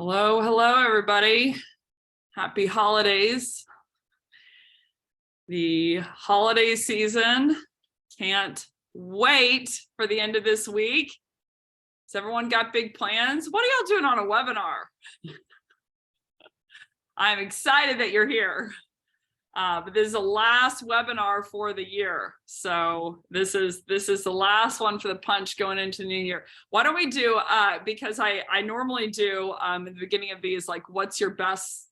Hello, hello, everybody. Happy holidays. The holiday season can't wait for the end of this week. Has everyone got big plans? What are y'all doing on a webinar? I'm excited that you're here. But this is the last webinar for the year. So this is the last one for the punch going into the new year. Why don't we do, because I normally do at the beginning of these, like, what's your best,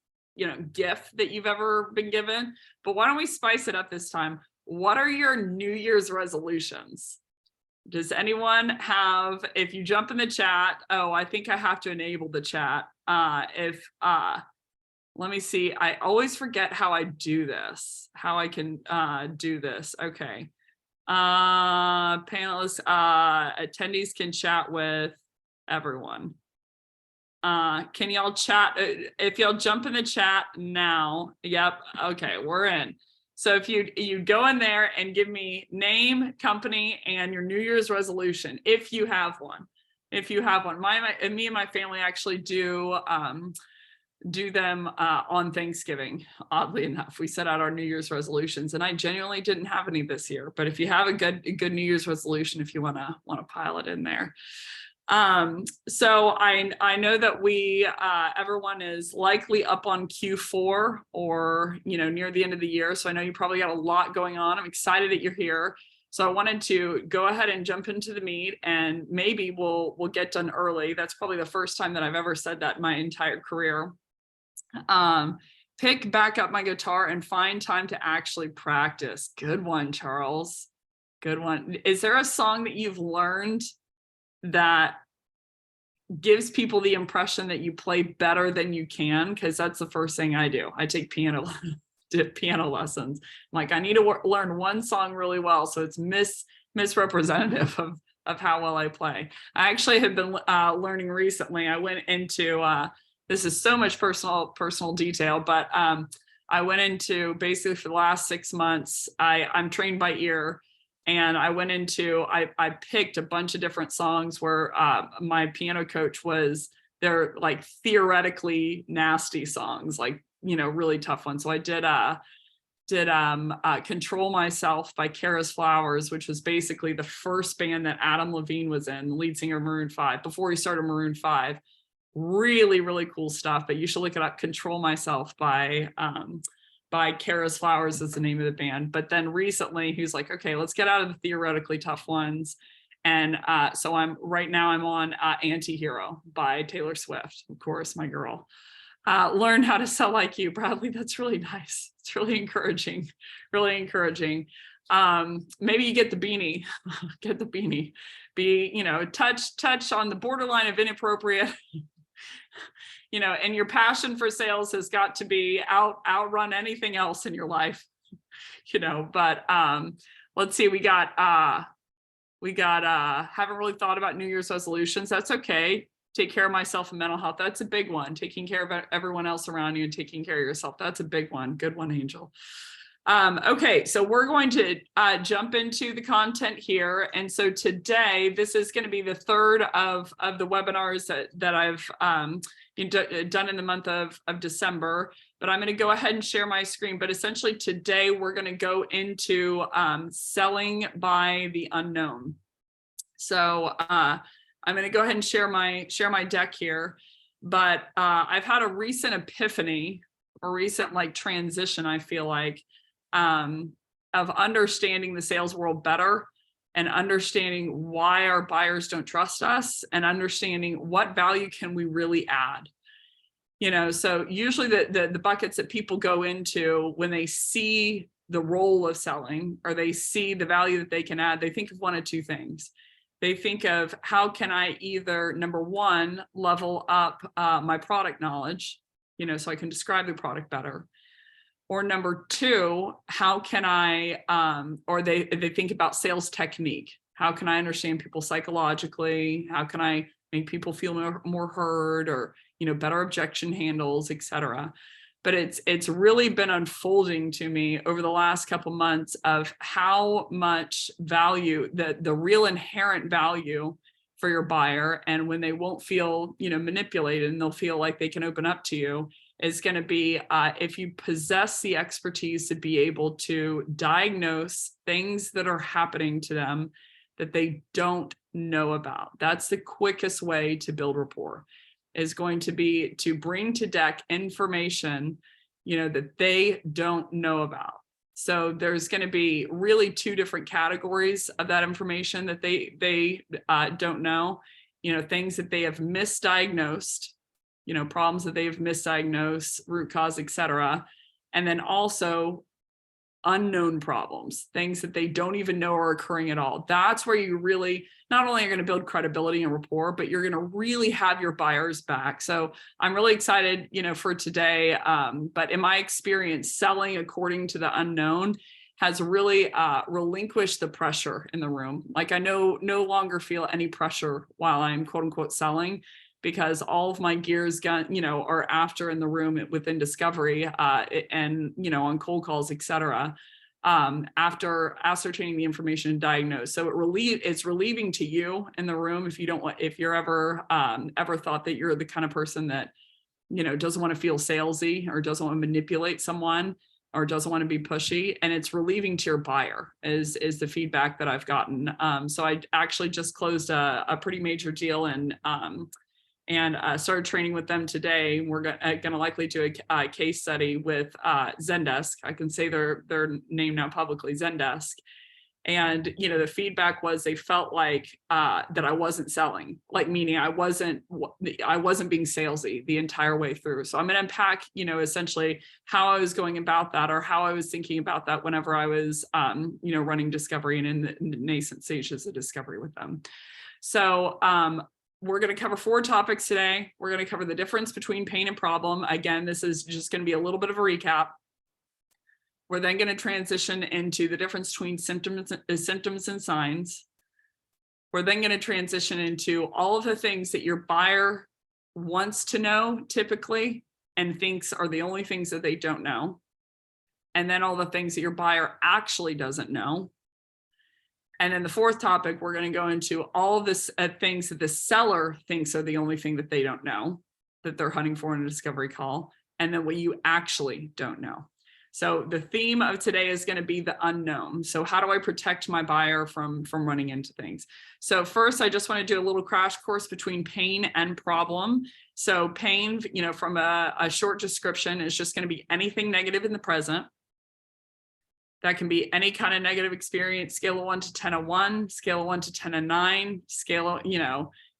gift that you've ever been given? But why don't we spice it up this time? What are your New Year's resolutions? Does anyone have, if you jump in the chat, I think I have to enable the chat. Let me see. I always forget how I do this, how I can do this. Okay. Panelists, attendees can chat with everyone. Can y'all chat? If y'all jump in the chat now. Yep. Okay, we're in. So if you go in there and give me name, company, and your New Year's resolution, if you have one. If you have one. Me and my family actually do them on Thanksgiving. Oddly enough, we set out our New Year's resolutions, and I genuinely didn't have any this year. But if you have a good New Year's resolution, if you want to pile it in there. So I know that everyone is likely up on Q4 or near the end of the year. So I know you probably got a lot going on. I'm excited that you're here. So I wanted to go ahead and jump into the meat, and maybe we'll get done early. That's probably the first time that I've ever said that in my entire career. Pick back up my guitar and find time to actually practice. Good one, Charles. Good one. Is there a song that you've learned that gives people the impression that you play better than you can? Because that's the first thing I do. I take piano lessons. I'm like, I need to learn one song really well, so it's misrepresentative of how well I play. I actually have been learning recently. I went into this is so much personal detail, but I went into, basically for the last 6 months, I'm trained by ear, and I went into, I picked a bunch of different songs where my piano coach they're like theoretically nasty songs, like, really tough ones. So I did Control Myself by Kara's Flowers, which was basically the first band that Adam Levine was in, the lead singer of Maroon 5, before he started Maroon 5. Really, really cool stuff, but you should look it up. Control Myself by Kara's Flowers is the name of the band. But then recently he was like, okay, let's get out of the theoretically tough ones. And so I'm on Anti-Hero by Taylor Swift, of course, my girl. Learn How to Sell Like You, Bradley. That's really nice. It's really encouraging, really encouraging. Maybe you get the beanie, get the beanie. Be, touch on the borderline of inappropriate. And your passion for sales has got to be outrun anything else in your life, but let's see, we got haven't really thought about New Year's resolutions. That's okay. Take care of myself and mental health. That's a big one. Taking care of everyone else around you and taking care of yourself. That's a big one. Good one, Angel. Okay, so we're going to jump into the content here. And so today, this is going to be the third of the webinars that I've done in the month of December. But I'm going to go ahead and share my screen. But essentially today, we're going to go into selling by the unknown. So I'm going to go ahead and share my deck here. But I've had a recent epiphany, a recent transition, I feel like, of understanding the sales world better and understanding why our buyers don't trust us and understanding what value can we really add. So usually the buckets that people go into when they see the role of selling or they see the value that they can add, they think of one of two things. They think of, how can I either, number one, level up my product knowledge, so I can describe the product better. Or number two, how can I, or they think about sales technique. How can I understand people psychologically? How can I make people feel more heard, or, better objection handles, etc. But it's really been unfolding to me over the last couple months of how much value, the real inherent value for your buyer, and when they won't feel, manipulated, and they'll feel like they can open up to you, is going to be if you possess the expertise to be able to diagnose things that are happening to them that they don't know about. That's the quickest way to build rapport, is going to be to bring to deck information, that they don't know about. So there's going to be really two different categories of that information that they don't know, things that they have misdiagnosed, problems that they have misdiagnosed, root cause, etc. And then also unknown problems, things that they don't even know are occurring at all. That's where you really not only are going to build credibility and rapport, but you're going to really have your buyers back. So I'm really excited, for today. But in my experience, selling according to the unknown has really relinquished the pressure in the room. Like, I no longer feel any pressure while I'm quote unquote selling, because all of my gears are after in the room within discovery and on cold calls, etc. After ascertaining the information and diagnose. So it's relieving to you in the room if you're ever thought that you're the kind of person that doesn't want to feel salesy or doesn't want to manipulate someone or doesn't want to be pushy, and it's relieving to your buyer is the feedback that I've gotten. So I actually just closed a pretty major deal and started training with them today. We're going to likely do a case study with Zendesk. I can say their name now publicly, Zendesk. And the feedback was they felt like that I wasn't selling, like meaning I wasn't being salesy the entire way through. So I'm going to unpack essentially how I was going about that, or how I was thinking about that whenever I was running discovery and in the nascent stages of discovery with them. So we're going to cover 4 topics today. We're going to cover the difference between pain and problem. Again, this is just going to be a little bit of a recap. We're then going to transition into the difference between symptoms and signs. We're then going to transition into all of the things that your buyer wants to know typically and thinks are the only things that they don't know. And then all the things that your buyer actually doesn't know. And then the 4th topic, we're going to go into all of this things that the seller thinks are the only thing that they don't know, that they're hunting for in a discovery call, and then what you actually don't know. So the theme of today is going to be the unknown. So how do I protect my buyer from running into things? So first, I just want to do a little crash course between pain and problem. So pain, from a short description, is just going to be anything negative in the present. That can be any kind of negative experience, scale of 1 to 10 of 1, scale of 1 to 10 of 9, scale of,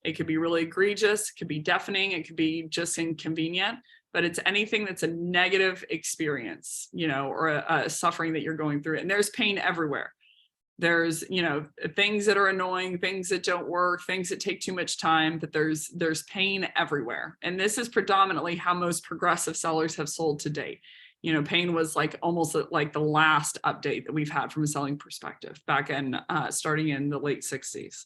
it could be really egregious, it could be deafening, it could be just inconvenient, but it's anything that's a negative experience, or a suffering that you're going through. And there's pain everywhere. There's, things that are annoying, things that don't work, things that take too much time, but there's pain everywhere. And this is predominantly how most progressive sellers have sold to date. Pain was almost like the last update that we've had from a selling perspective back in starting in the late 60s.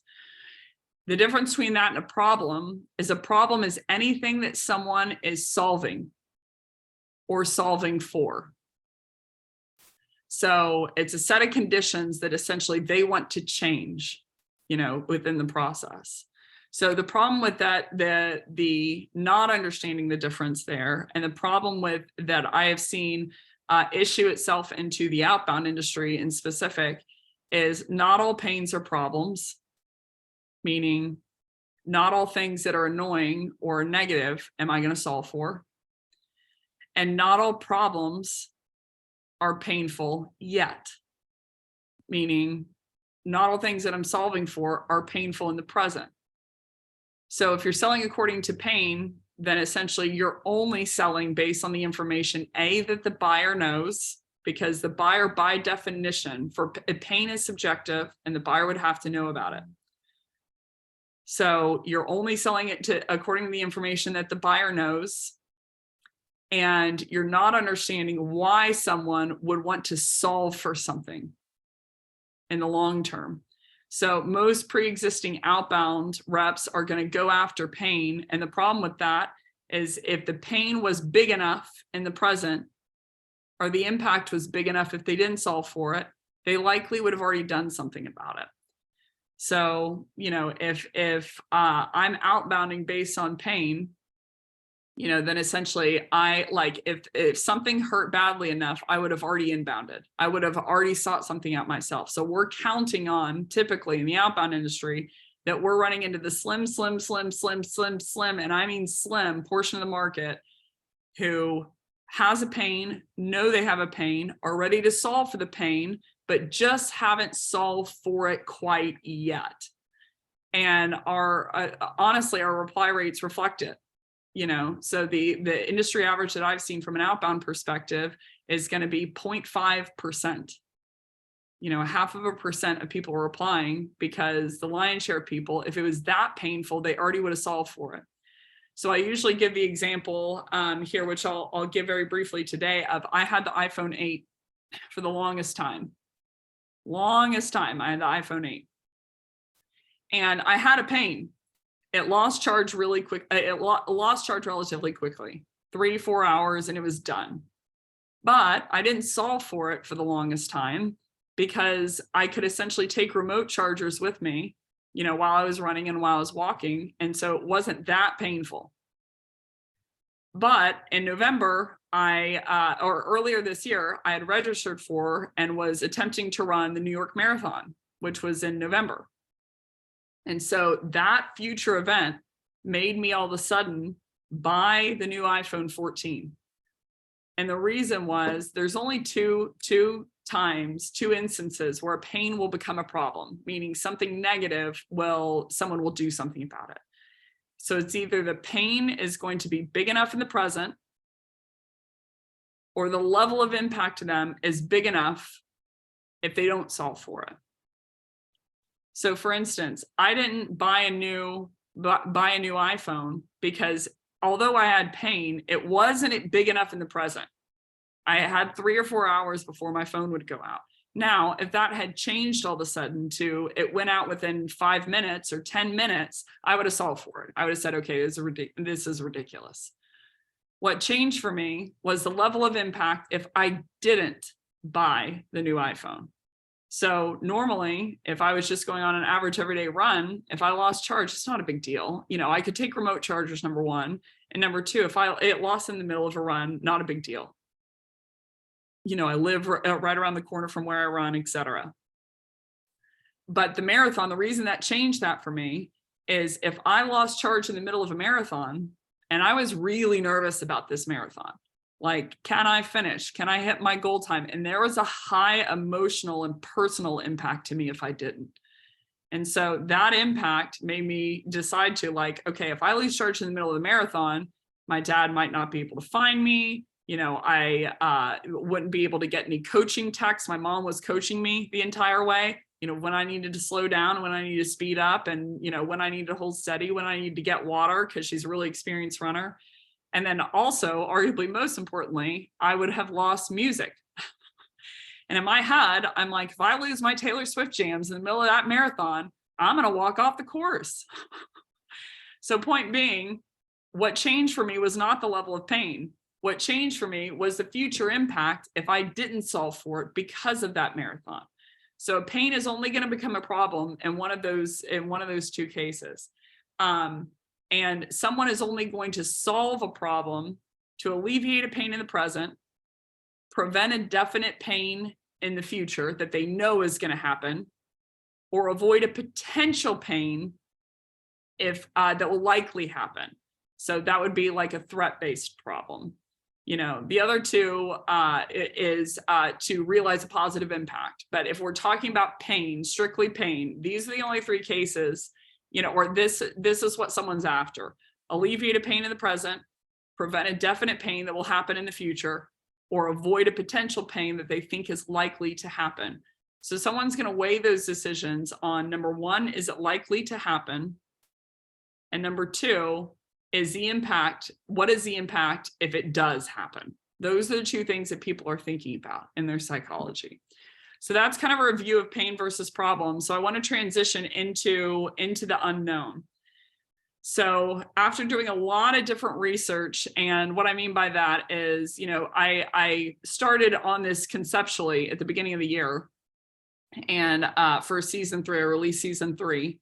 The difference between that and a problem is anything that someone is solving or solving for. So it's a set of conditions that essentially they want to change, within the process. So the problem with that, the not understanding the difference there, and the problem with that I have seen issue itself into the outbound industry in specific, is not all pains are problems, meaning not all things that are annoying or negative am I going to solve for. And not all problems are painful yet, meaning not all things that I'm solving for are painful in the present. So if you're selling according to pain, then essentially you're only selling based on the information, that the buyer knows, because the buyer by definition for pain is subjective and the buyer would have to know about it. So you're only selling it according to the information that the buyer knows, and you're not understanding why someone would want to solve for something in the long term. So most pre-existing outbound reps are going to go after pain. And the problem with that is if the pain was big enough in the present, or the impact was big enough if they didn't solve for it, they likely would have already done something about it. So, if I'm outbounding based on pain, then essentially if something hurt badly enough, I would have already inbounded. I would have already sought something out myself. So we're counting on, typically in the outbound industry, that we're running into the slim, and I mean slim portion of the market who has a pain, know they have a pain, are ready to solve for the pain, but just haven't solved for it quite yet. And honestly, our reply rates reflect it. So the industry average that I've seen from an outbound perspective is going to be 0.5%. 0.5% of people are replying, because the lion's share of people, if it was that painful, they already would have solved for it. So I usually give the example here, which I'll give very briefly today, of I had the iPhone 8 for the longest time. I had the iPhone 8. And I had a pain. It lost charge really quick. It lost charge relatively quickly, 3-4 hours, and it was done. But I didn't solve for it for the longest time, because I could essentially take remote chargers with me, while I was running and while I was walking. And so it wasn't that painful. But in November, or earlier this year, I had registered for and was attempting to run the New York Marathon, which was in November. And so that future event made me all of a sudden buy the new iPhone 14. And the reason was, there's only two instances where pain will become a problem, meaning something negative someone will do something about it. So it's either the pain is going to be big enough in the present, or the level of impact to them is big enough if they don't solve for it. So for instance, I didn't buy a new iPhone because, although I had pain, it wasn't big enough in the present. I had 3 or 4 hours before my phone would go out. Now, if that had changed all of a sudden to it went out within 5 minutes or 10 minutes, I would have solved for it. I would have said, okay, this is ridiculous. What changed for me was the level of impact if I didn't buy the new iPhone. So normally, if I was just going on an average everyday run, if I lost charge, it's not a big deal. I could take remote chargers, number one. And number two, if it lost in the middle of a run, not a big deal. I live right around the corner from where I run, etc. But the marathon, the reason that changed that for me is, if I lost charge in the middle of a marathon, and I was really nervous about this marathon, like, can I finish? Can I hit my goal time? And there was a high emotional and personal impact to me if I didn't. And so that impact made me decide to, okay, if I lose charge in the middle of the marathon, my dad might not be able to find me. I wouldn't be able to get any coaching texts. My mom was coaching me the entire way, when I needed to slow down, when I needed to speed up, and, when I needed to hold steady, when I needed to get water, because she's a really experienced runner. And then also, arguably most importantly, I would have lost music. And in my head, I'm like, if I lose my Taylor Swift jams in the middle of that marathon, I'm going to walk off the course. So point being, what changed for me was not the level of pain. What changed for me was the future impact if I didn't solve for it because of that marathon. So pain is only going to become a problem in one of those two cases. And someone is only going to solve a problem to alleviate a pain in the present, prevent a definite pain in the future that they know is going to happen, or avoid a potential pain that will likely happen. So that would be like a threat-based problem. The other two is to realize a positive impact. But if we're talking about pain, strictly pain, these are the only 3 cases, or this is what someone's after: alleviate a pain in the present, prevent a definite pain that will happen in the future, or avoid a potential pain that they think is likely to happen. So someone's going to weigh those decisions on, number one, is it likely to happen? And number two, is the impact, what is the impact if it does happen? Those are the 2 things that people are thinking about in their psychology. So that's kind of a review of pain versus problem. So I want to transition into the unknown. So after doing a lot of different research, and what I mean by that is, I started on this conceptually at the beginning of the year. and for season 3, I released season 3.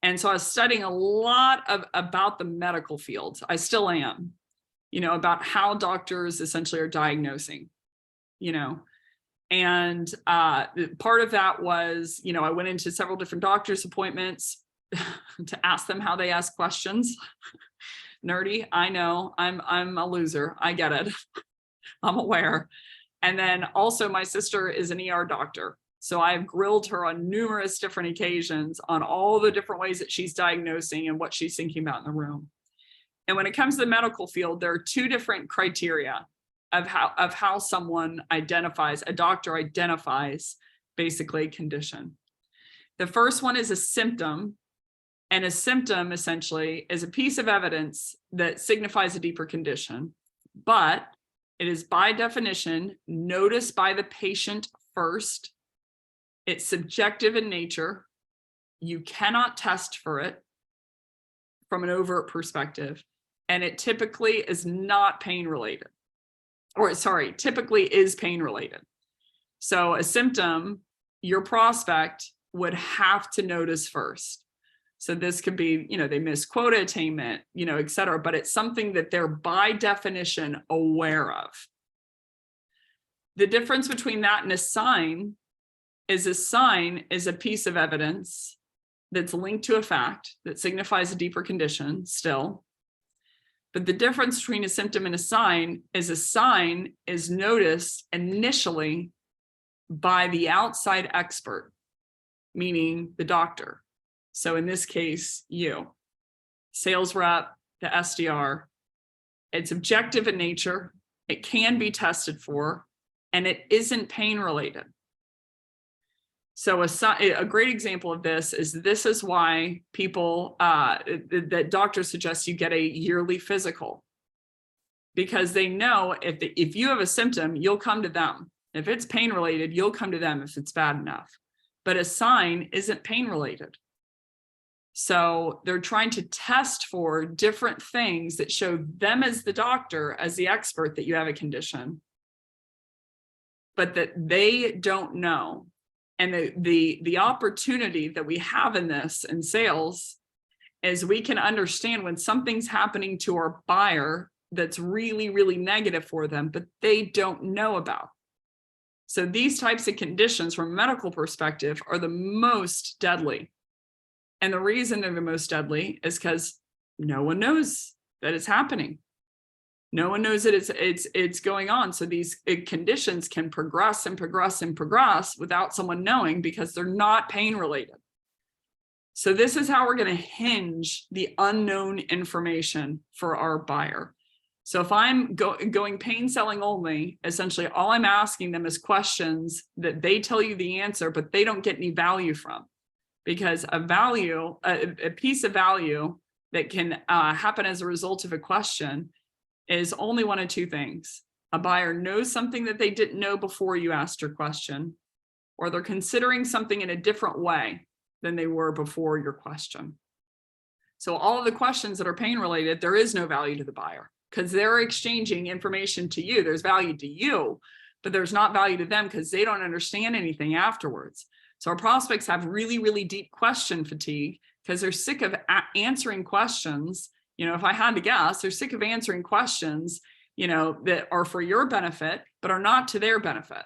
And so I was studying a lot about the medical field. I still am, about how doctors essentially are diagnosing, and part of that was, I went into several different doctor's appointments to ask them how they ask questions. Nerdy, I know, I'm a loser. I get it. I'm aware. And then also my sister is an ER doctor. So I've grilled her on numerous different occasions on all the different ways that she's diagnosing and what she's thinking about in the room. And when it comes to the medical field, there are 2 different criteria of how someone identifies, a doctor identifies basically a condition. The first one is a symptom. And a symptom essentially is a piece of evidence that signifies a deeper condition, but it is by definition noticed by the patient first. It's subjective in nature. You cannot test for it from an overt perspective. And it typically is not pain related. Or sorry, typically is pain related. So a symptom, your prospect would have to notice first. So this could be, they miss quota attainment, et cetera, but it's something that they're by definition aware of. The difference between that and a sign is a piece of evidence that's linked to a fact that signifies a deeper condition still. But the difference between a symptom and a sign is noticed initially by the outside expert, meaning the doctor. So in this case, you, sales rep, the SDR, it's objective in nature, it can be tested for, and it isn't pain related. So a great example of this is why people, that doctors suggest you get a yearly physical, because they know if you have a symptom, you'll come to them. If it's pain related, you'll come to them if it's bad enough. But a sign isn't pain related. So they're trying to test for different things that show them as the doctor, as the expert, that you have a condition, but that they don't know. And the opportunity that we have in this in sales is we can understand when something's happening to our buyer that's really, really negative for them, but they don't know about. So these types of conditions from a medical perspective are the most deadly. And the reason they're the most deadly is because no one knows that it's happening. No one knows that it's going on. So these conditions can progress and progress and progress without someone knowing, because they're not pain related. So this is how we're going to hinge the unknown information for our buyer. So if I'm going pain selling only, essentially all I'm asking them is questions that they tell you the answer, but they don't get any value from. Because a piece of value that can happen as a result of a question is only one of 2 things. A buyer knows something that they didn't know before you asked your question, or they're considering something in a different way than they were before your question. So all of the questions that are pain related, there is no value to the buyer, because they're exchanging information to you. There's value to you, but there's not value to them because they don't understand anything afterwards. So our prospects have really, really deep question fatigue because they're sick of answering questions. If I had to guess, they're sick of answering questions, that are for your benefit, but are not to their benefit,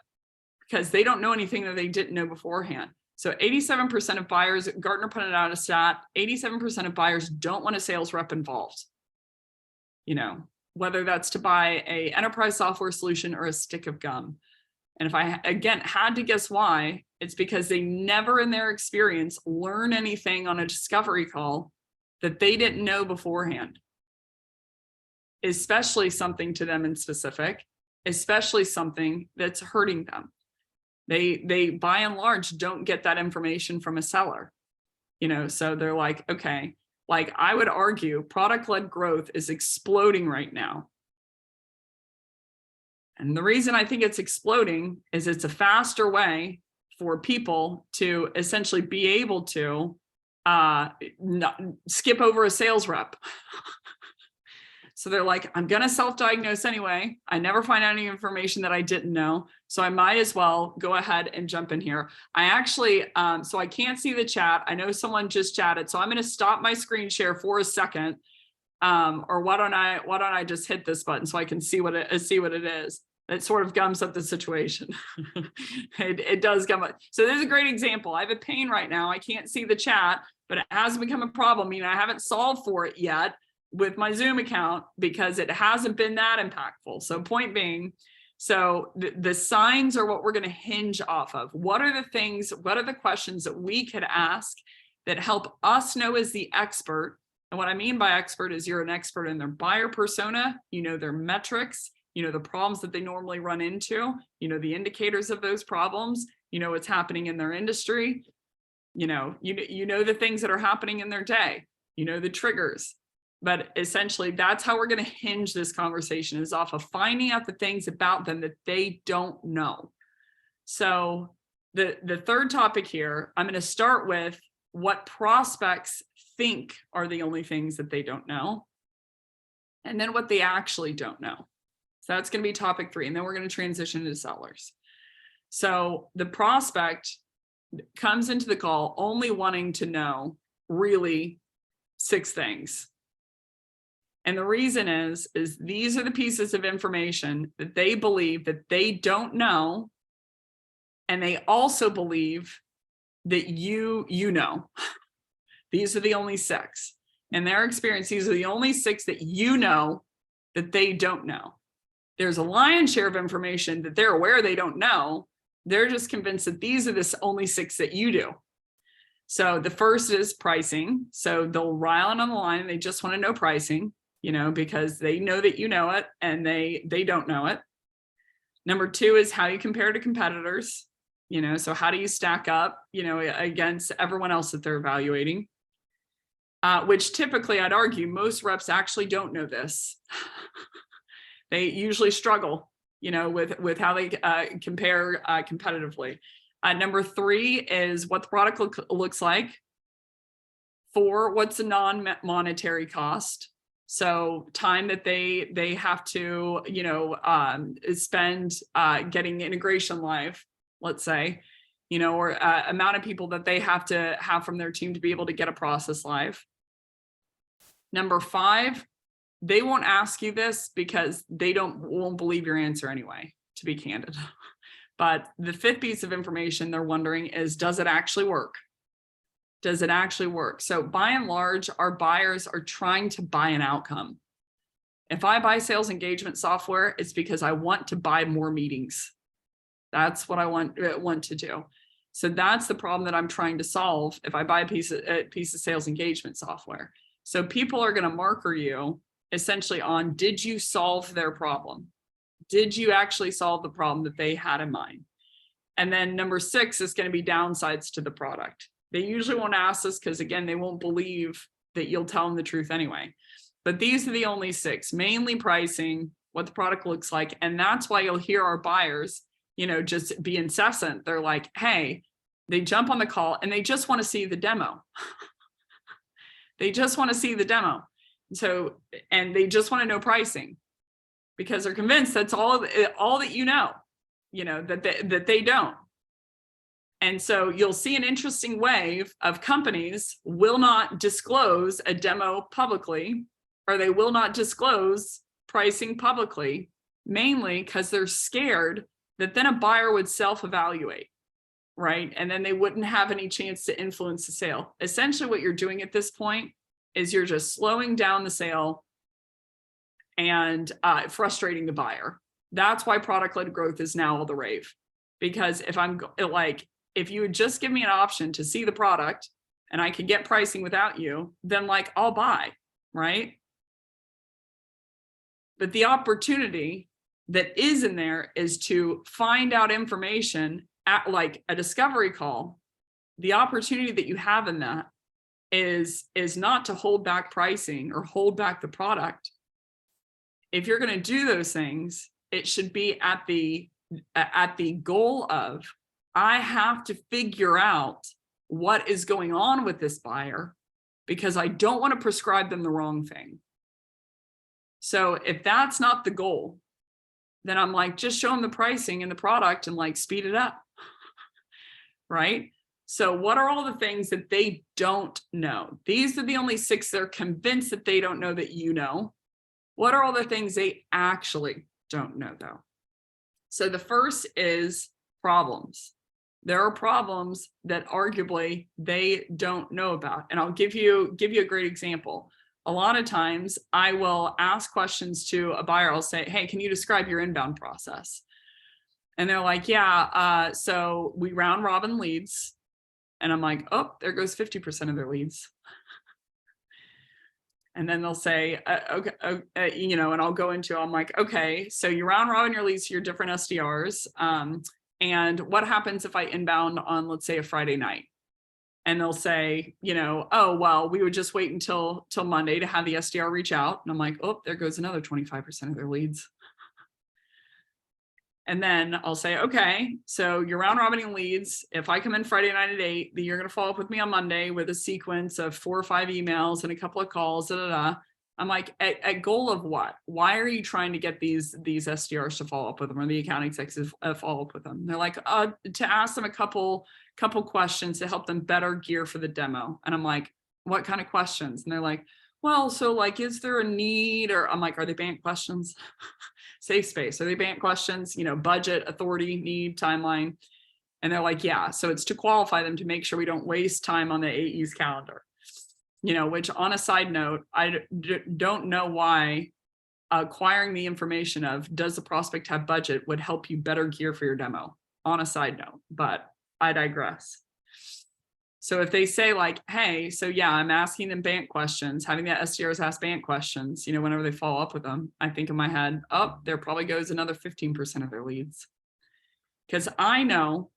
because they don't know anything that they didn't know beforehand. So 87% of buyers, Gartner put it out a stat, 87% of buyers don't want a sales rep involved. Whether that's to buy a enterprise software solution or a stick of gum. And if I, again, had to guess why, it's because they never in their experience learn anything on a discovery call that they didn't know beforehand, especially something to them in specific, especially something that's hurting them. They by and large don't get that information from a seller, so they're like, okay, like I would argue product-led growth is exploding right now. And the reason I think it's exploding is it's a faster way for people to essentially be able to skip over a sales rep. So they're like, I'm going to self-diagnose anyway. I never find out any information that I didn't know. So I might as well go ahead and jump in here. I actually, so I can't see the chat. I know someone just chatted. So I'm going to stop my screen share for a second. Or why don't I just hit this button so I can see what it is. It sort of gums up the situation. it does gum up. So there's a great example. I have a pain right now. I can't see the chat, but it has become a problem. You know, I haven't solved for it yet with my Zoom account because it hasn't been that impactful. So point being, so the signs are what we're going to hinge off of. What are the things, what are the questions that we could ask that help us know as the expert? And what I mean by expert is you're an expert in their buyer persona, you know, their metrics, you know, the problems that they normally run into, you know, the indicators of those problems, you know, what's happening in their industry, you know the things that are happening in their day, you know, the triggers. But essentially that's how we're going to hinge this conversation, is off of finding out the things about them that they don't know. So the third topic here, I'm going to start with what prospects think are the only things that they don't know, and then what they actually don't know. So that's going to be topic 3. And then we're going to transition to sellers. So the prospect comes into the call only wanting to know really 6 things. And the reason is these are the pieces of information that they believe that they don't know. And they also believe that you know. These are the only 6. In their experience, these are the only 6 that you know that they don't know. There's a lion's share of information that they're aware they don't know. They're just convinced that these are the only 6 that you do. So the first is pricing. So they'll rile on the line. They just want to know pricing, you know, because they know that you know it and they don't know it. Number 2 is how you compare to competitors. You know, so how do you stack up, you know, against everyone else that they're evaluating? Which typically I'd argue most reps actually don't know this. They usually struggle, you know, with how they compare competitively. Number 3 is what the product looks like. 4, what's the non-monetary cost? So time that they have to, you know, spend getting integration live, let's say, you know, or amount of people that they have to have from their team to be able to get a process live. Number 5, they won't ask you this because they won't believe your answer anyway, to be candid. But the 5th piece of information they're wondering is, does it actually work? Does it actually work? So by and large, our buyers are trying to buy an outcome. If I buy sales engagement software, it's because I want to buy more meetings. That's what I want to do. So that's the problem that I'm trying to solve if I buy a piece of sales engagement software. So people are going to marker you essentially on, did you solve their problem? Did you actually solve the problem that they had in mind? And then number 6 is going to be downsides to the product. They usually won't ask this because, again, they won't believe that you'll tell them the truth anyway. But these are the only 6, mainly pricing, what the product looks like. And that's why you'll hear our buyers, you know, just be incessant. They're like, hey, they jump on the call and they just want to see the demo. They just want to see the demo. So, and they just want to know pricing because they're convinced that's all that you know, that they don't. And so you'll see an interesting wave of companies will not disclose a demo publicly, or they will not disclose pricing publicly, mainly because they're scared that then a buyer would self-evaluate, right? And then they wouldn't have any chance to influence the sale. Essentially what you're doing at this point is you're just slowing down the sale and frustrating the buyer. That's why product-led growth is now all the rave. Because if you would just give me an option to see the product and I could get pricing without you, then I'll buy, right? But the opportunity that is in there is to find out information at a discovery call. The opportunity that you have in that is not to hold back pricing or hold back the product. If you're going to do those things, it should be at the goal of, I have to figure out what is going on with this buyer because I don't want to prescribe them the wrong thing. So if that's not the goal, then I'm like, just show them the pricing and the product and like speed it up. Right? So what are all the things that they don't know? These are the only 6 they're convinced that they don't know that you know. What are all the things they actually don't know though? So the first is problems. There are problems that arguably they don't know about. And I'll give you a great example. A lot of times I will ask questions to a buyer. I'll say, hey, can you describe your inbound process? And they're like, yeah, so we round robin leads. And I'm like, oh, there goes 50% of their leads. And then they'll say, okay, and I'll go into, I'm like, okay, so you round robin your leads to your different SDRs. And what happens if I inbound on, let's say, a Friday night? And they'll say, oh, well, we would just wait until Monday to have the SDR reach out. And I'm like, oh, there goes another 25% of their leads. And then I'll say, okay, so you're round robining leads. If I come in Friday night at 8, then you're going to follow up with me on Monday with a sequence of 4 or 5 emails and a couple of calls. I'm like, at goal of what? Why are you trying to get these SDRs to follow up with them, or the account executives follow up with them? They're like, to ask them a couple questions to help them better gear for the demo. And I'm like, what kind of questions? And they're like, well, so like, is there a need? Or I'm like, are they BANT questions? Safe space. Are they BANT questions? Budget, authority, need, timeline. And they're like, yeah. So it's to qualify them to make sure we don't waste time on the AE's calendar. Which on a side note, I don't know why acquiring the information of does the prospect have budget would help you better gear for your demo, on a side note, but I digress. So if they say like, hey, so yeah, I'm asking them BANT questions, having the SDRs ask BANT questions, whenever they follow up with them, I think in my head, oh, there probably goes another 15% of their leads. Because I know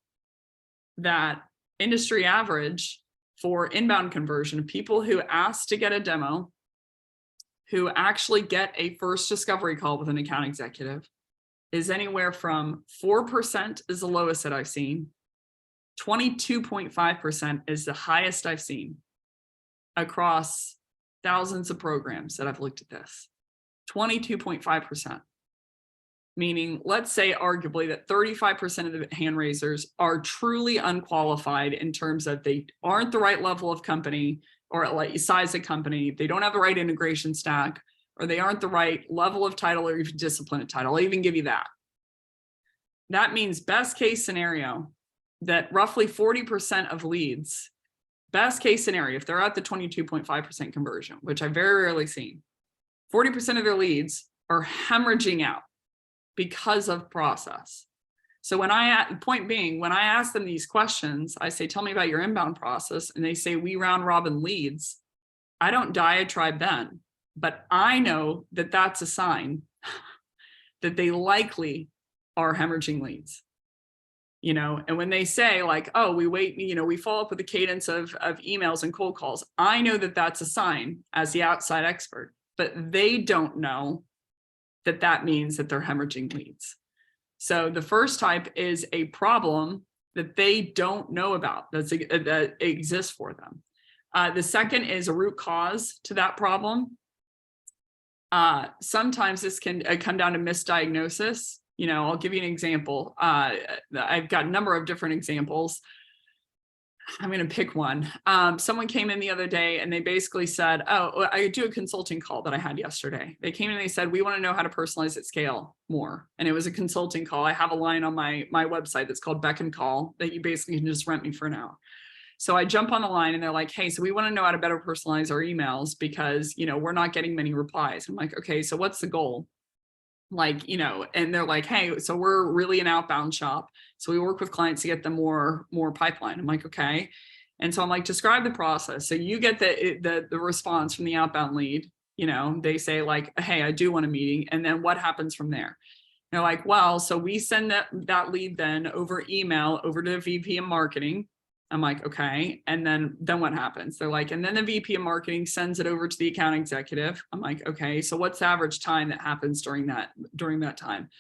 that industry average for inbound conversion, people who ask to get a demo, who actually get a first discovery call with an account executive, is anywhere from 4% is the lowest that I've seen. 22.5% is the highest I've seen across thousands of programs that I've looked at this. 22.5%. Meaning, let's say arguably that 35% of the hand raisers are truly unqualified in terms of they aren't the right level of company or like size of company. They don't have the right integration stack, or they aren't the right level of title or even discipline of title. I'll even give you that. That means best case scenario, that roughly 40% of leads, best case scenario, if they're at the 22.5% conversion, which I've very rarely seen, 40% of their leads are hemorrhaging out because of process. So point being, when I ask them these questions, I say, tell me about your inbound process. And they say, we round robin leads. I don't diatribe then, but I know that that's a sign that they likely are hemorrhaging leads. And when they say like, oh, we wait, we follow up with a cadence of emails and cold calls, I know that that's a sign as the outside expert, but they don't know that that means that they're hemorrhaging leads. So the first type is a problem that they don't know about that exists for them. The second is a root cause to that problem. Sometimes this can come down to misdiagnosis. I'll give you an example. I've got a number of different examples. I'm going to pick one. Someone came in the other day and they basically said, oh, I do a consulting call that I had yesterday. They came in and they said, we want to know how to personalize at scale more. And it was a consulting call. I have a line on my website that's called Becc Call that you basically can just rent me for an hour. So I jump on the line and they're like, hey, so we want to know how to better personalize our emails because, we're not getting many replies. I'm like, okay, so what's the goal? And they're like, hey, so we're really an outbound shop. So we work with clients to get them more pipeline. I'm like, okay. And so I'm like, describe the process. So you get the response from the outbound lead, they say like, hey, I do want a meeting. And then what happens from there? They're like, well, so we send that lead then over email over to the VP of marketing. I'm like, okay. And then what happens? They're like, and then the VP of marketing sends it over to the account executive. I'm like, okay, so what's the average time that happens during that time?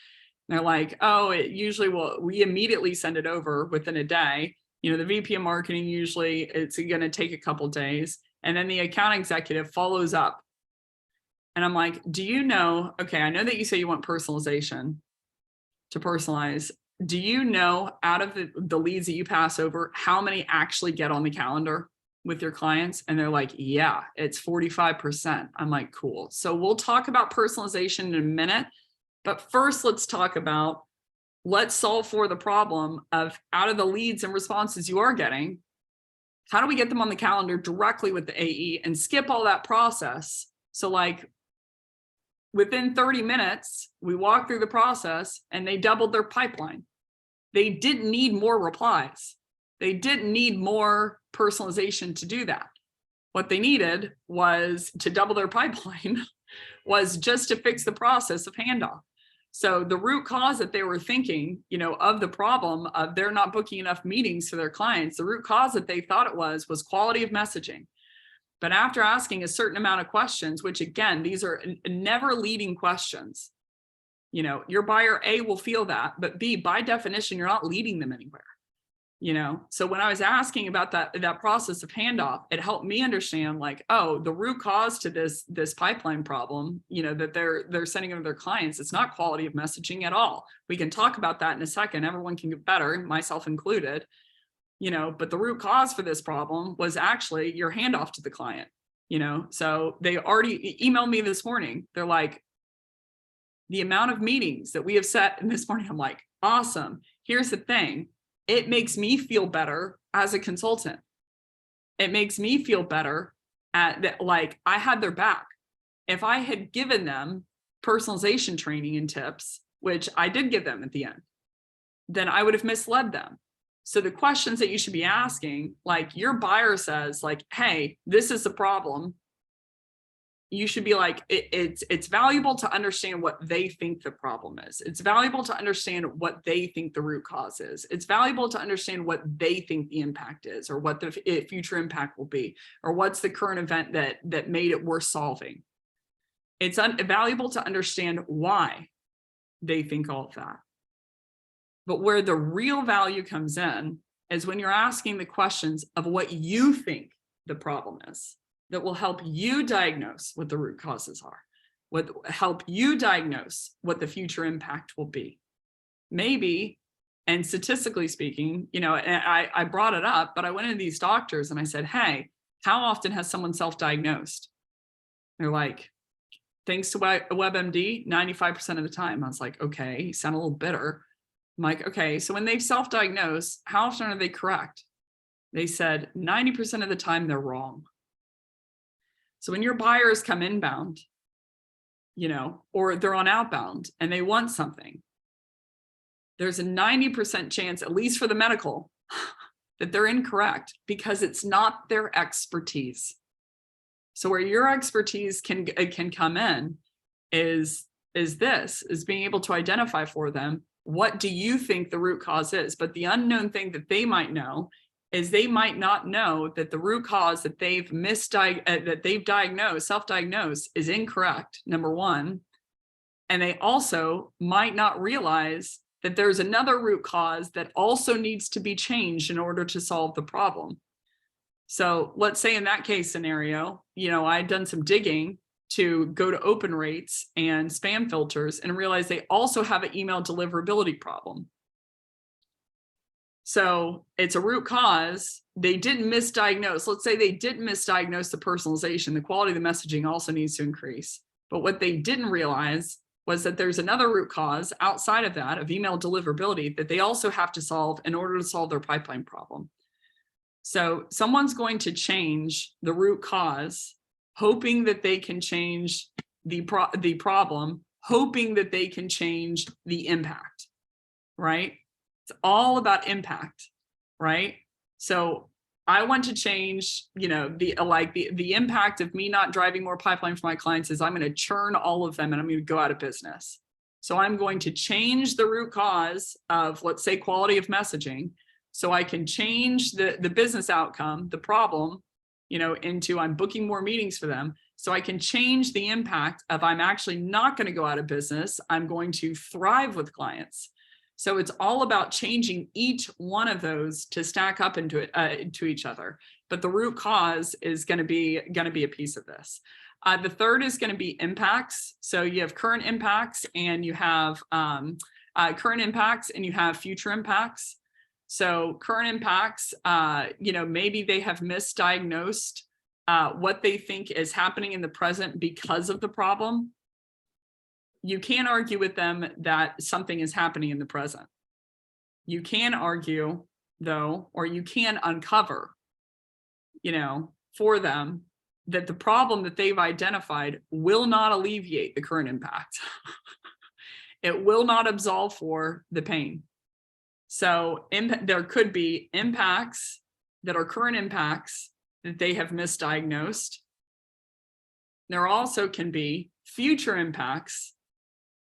And they're like, oh, it usually we immediately send it over within a day. The VP of marketing, usually it's going to take a couple days. And then the account executive follows up. And I'm like, do you know, okay, I know that you say you want personalization to personalize. Do you know out of the leads that you pass over, how many actually get on the calendar with your clients? And they're like, yeah, it's 45%. I'm like, cool. So we'll talk about personalization in a minute, but first let's talk about, let's solve for the problem of, out of the leads and responses you are getting, how do we get them on the calendar directly with the AE and skip all that process? So like, within 30 minutes, we walked through the process and they doubled their pipeline. They didn't need more replies. They didn't need more personalization to do that. What they needed was to double their pipeline was just to fix the process of handoff. So the root cause that they were thinking, of the problem of they're not booking enough meetings for their clients, the root cause that they thought it was quality of messaging. But after asking a certain amount of questions, which again, these are never leading questions, your buyer A will feel that, but B, by definition, you're not leading them anywhere. So when I was asking about that process of handoff, it helped me understand like, oh, the root cause to this pipeline problem, that they're sending over their clients, it's not quality of messaging at all. We can talk about that in a second. Everyone can get better, myself included. But the root cause for this problem was actually your handoff to the client, so they already emailed me this morning. They're like, the amount of meetings that we have set in this morning, I'm like, awesome. Here's the thing. It makes me feel better as a consultant. It makes me feel better at that. Like I had their back. If I had given them personalization training and tips, which I did give them at the end, then I would have misled them. So the questions that you should be asking, like your buyer says like, hey, this is the problem. You should be like, it's valuable to understand what they think the problem is. It's valuable to understand what they think the root cause is. It's valuable to understand what they think the impact is, or what the future impact will be, or what's the current event that made it worth solving. It's valuable to understand why they think all of that. But where the real value comes in is when you're asking the questions of what you think the problem is, that will help you diagnose what the root causes are, what help you diagnose what the future impact will be. Maybe, and statistically speaking, and I brought it up, but I went into these doctors and I said, hey, how often has someone self-diagnosed? They're like, thanks to WebMD, 95% of the time. I was like, okay, you sound a little bitter. I'm like, okay, so when they self-diagnose, how often are they correct? They said 90% of the time they're wrong. So when your buyers come inbound, or they're on outbound and they want something, there's a 90% chance, at least for the medical, that they're incorrect because it's not their expertise. So where your expertise can come in is being able to identify for them, what do you think the root cause is? But the unknown thing that they might know is they might not know that the root cause that they've self-diagnosed is incorrect, number one. And they also might not realize that there's another root cause that also needs to be changed in order to solve the problem. So let's say in that case scenario, I'd done some digging to go to open rates and spam filters and realize they also have an email deliverability problem. So it's a root cause. They didn't misdiagnose. Let's say they didn't misdiagnose the personalization. The quality of the messaging also needs to increase. But what they didn't realize was that there's another root cause outside of that, of email deliverability, that they also have to solve in order to solve their pipeline problem. So someone's going to change the root cause, hoping that they can change the problem, hoping that they can change the impact, right? It's all about impact, right? So I want to change, the impact of me not driving more pipeline for my clients is I'm going to churn all of them and I'm going to go out of business. So I'm going to change the root cause of, let's say, quality of messaging, so I can change the business outcome, the problem, into I'm booking more meetings for them. So I can change the impact of I'm actually not going to go out of business. I'm going to thrive with clients. So it's all about changing each one of those to stack up into each other. But the root cause is going to be a piece of this. The third is going to be impacts. So you have current impacts and you have future impacts. So current impacts, maybe they have misdiagnosed what they think is happening in the present because of the problem. You can't argue with them that something is happening in the present. You can argue, though, or you can uncover, for them that the problem that they've identified will not alleviate the current impact. It will not absolve for the pain. So there could be impacts that are current impacts that they have misdiagnosed. There also can be future impacts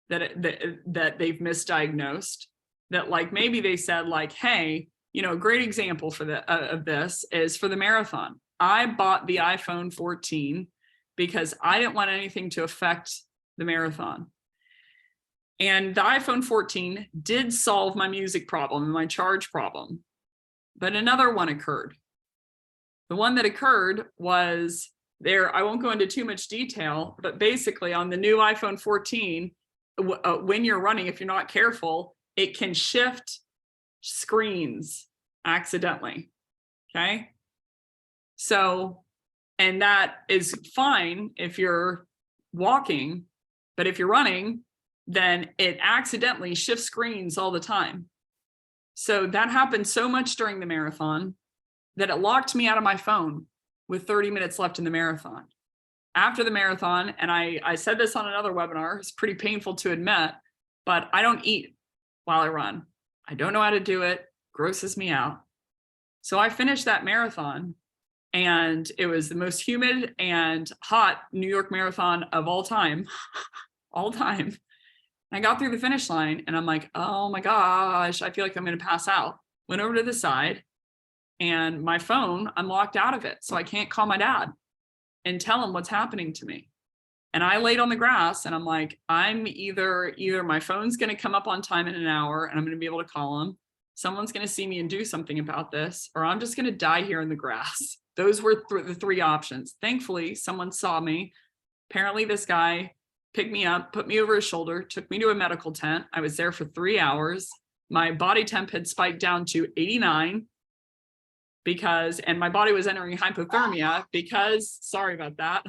that they've misdiagnosed, that like maybe they said like, hey, a great example for of this is for the marathon. I bought the iPhone 14 because I didn't want anything to affect the marathon. And the iPhone 14 did solve my music problem and my charge problem, but another one occurred. The one that occurred was there, I won't go into too much detail, but basically on the new iPhone 14, when you're running, if you're not careful, it can shift screens accidentally, okay? So, and that is fine if you're walking, but if you're running, then it accidentally shifts screens all the time. So that happened so much during the marathon that it locked me out of my phone with 30 minutes left in the marathon. After the marathon, and I said this on another webinar, it's pretty painful to admit, but I don't eat while I run. I don't know how to do it, grosses me out. So I finished that marathon, and it was the most humid and hot New York marathon of all time, all time. I got through the finish line and I'm like, oh my gosh, I feel like I'm going to pass out. Went over to the side and my phone, I'm locked out of it. So I can't call my dad and tell him what's happening to me. And I laid on the grass and I'm like, I'm either my phone's going to come up on time in an hour and I'm going to be able to call him. Someone's going to see me and do something about this, or I'm just going to die here in the grass. Those were the three options. Thankfully, someone saw me. Apparently this guy picked me up, put me over his shoulder, took me to a medical tent. I was there for 3 hours. My body temp had spiked down to 89 and my body was entering hypothermia because, sorry about that,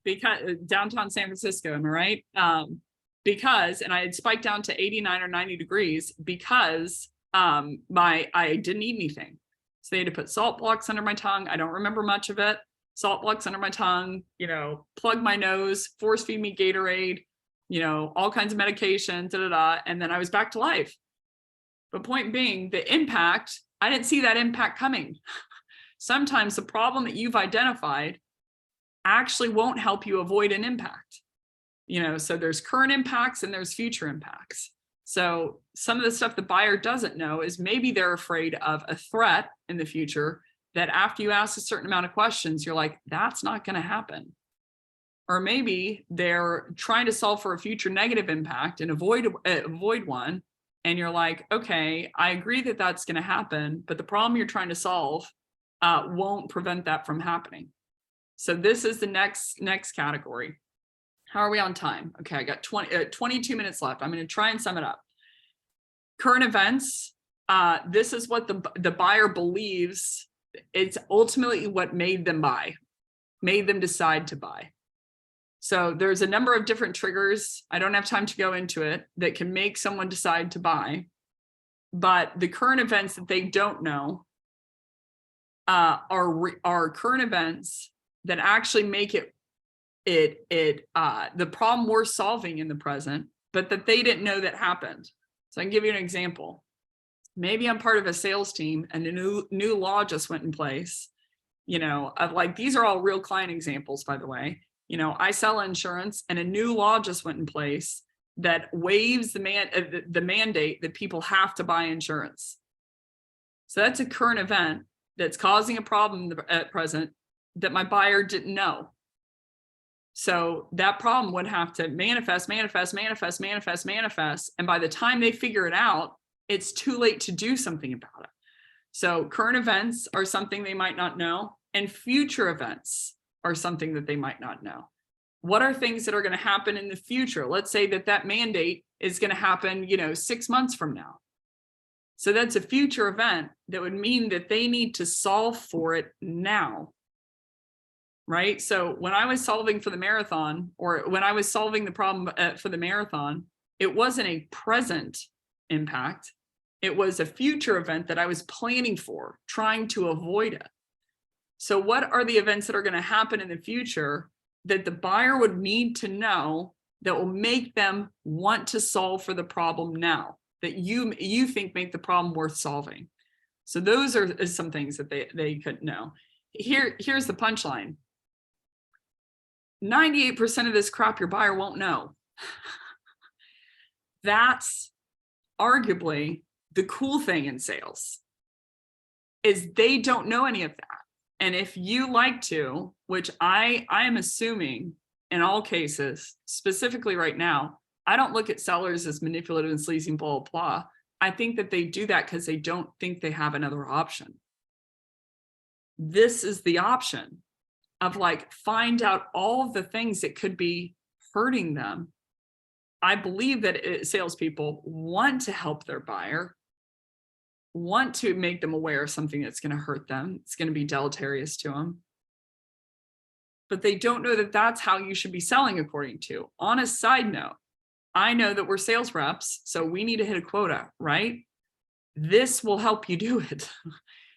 because downtown San Francisco, am I right? And I had spiked down to 89 or 90 degrees because I didn't eat anything. So they had to put salt blocks under my tongue. I don't remember much of it. Salt blocks under my tongue, plug my nose, force feed me Gatorade, all kinds of medications, and then I was back to life. But point being, the impact, I didn't see that impact coming. Sometimes the problem that you've identified actually won't help you avoid an impact. So there's current impacts and there's future impacts. So some of the stuff the buyer doesn't know is maybe they're afraid of a threat in the future that after you ask a certain amount of questions, you're like, that's not going to happen. Or maybe they're trying to solve for a future negative impact and avoid one. And you're like, okay, I agree that that's going to happen, but the problem you're trying to solve won't prevent that from happening. So this is the next category. How are we on time? Okay, I got 22 minutes left. I'm going to try and sum it up. Current events. This is what the buyer believes. It's ultimately what made them decide to buy. So there's a number of different triggers. I don't have time to go into it that can make someone decide to buy. But the current events that they don't know are current events that actually make the problem we're solving in the present, but that they didn't know that happened. So I can give you an example. Maybe I'm part of a sales team and a new law just went in place, of like, these are all real client examples, by the way. I sell insurance and a new law just went in place that waives the mandate that people have to buy insurance. So that's a current event that's causing a problem at present that my buyer didn't know. So that problem would have to manifest. And by the time they figure it out, it's too late to do something about it. So current events are something they might not know, and future events are something that they might not know? What are things that are going to happen in the future? Let's say that mandate is going to happen, 6 months from now. So that's a future event that would mean that they need to solve for it now. Right? So when I was solving for the marathon, or when I was solving the problem for the marathon, it wasn't a present impact. It was a future event that I was planning for, trying to avoid it. So what are the events that are going to happen in the future that the buyer would need to know that will make them want to solve for the problem now, that you think make the problem worth solving? So those are some things that they could know. Here's the punchline. 98% of this crap your buyer won't know. That's arguably the cool thing in sales, is they don't know any of that. And if you like to, which I am assuming in all cases, specifically right now, I don't look at sellers as manipulative and sleazy and blah, blah. I think that they do that because they don't think they have another option. This is the option of find out all of the things that could be hurting them. I believe that salespeople want to help their buyer, want to make them aware of something that's going to hurt them. It's going to be deleterious to them. But they don't know that that's how you should be selling according to. On a side note, I know that we're sales reps, so we need to hit a quota, right? This will help you do it.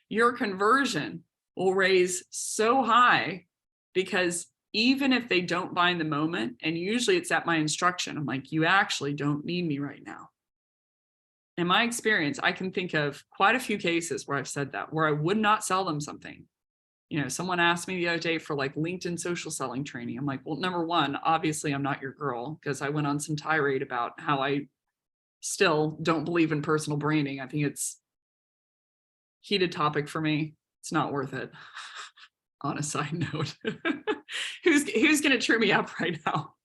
Your conversion will raise so high, because even if they don't buy in the moment, and usually it's at my instruction, I'm like, you actually don't need me right now. In my experience, I can think of quite a few cases where I've said that, where I would not sell them something. Someone asked me the other day for LinkedIn social selling training. I'm like, well, number one, obviously I'm not your girl, because I went on some tirade about how I still don't believe in personal branding. I think it's a heated topic for me. It's not worth it. On a side note, who's going to cheer me up right now?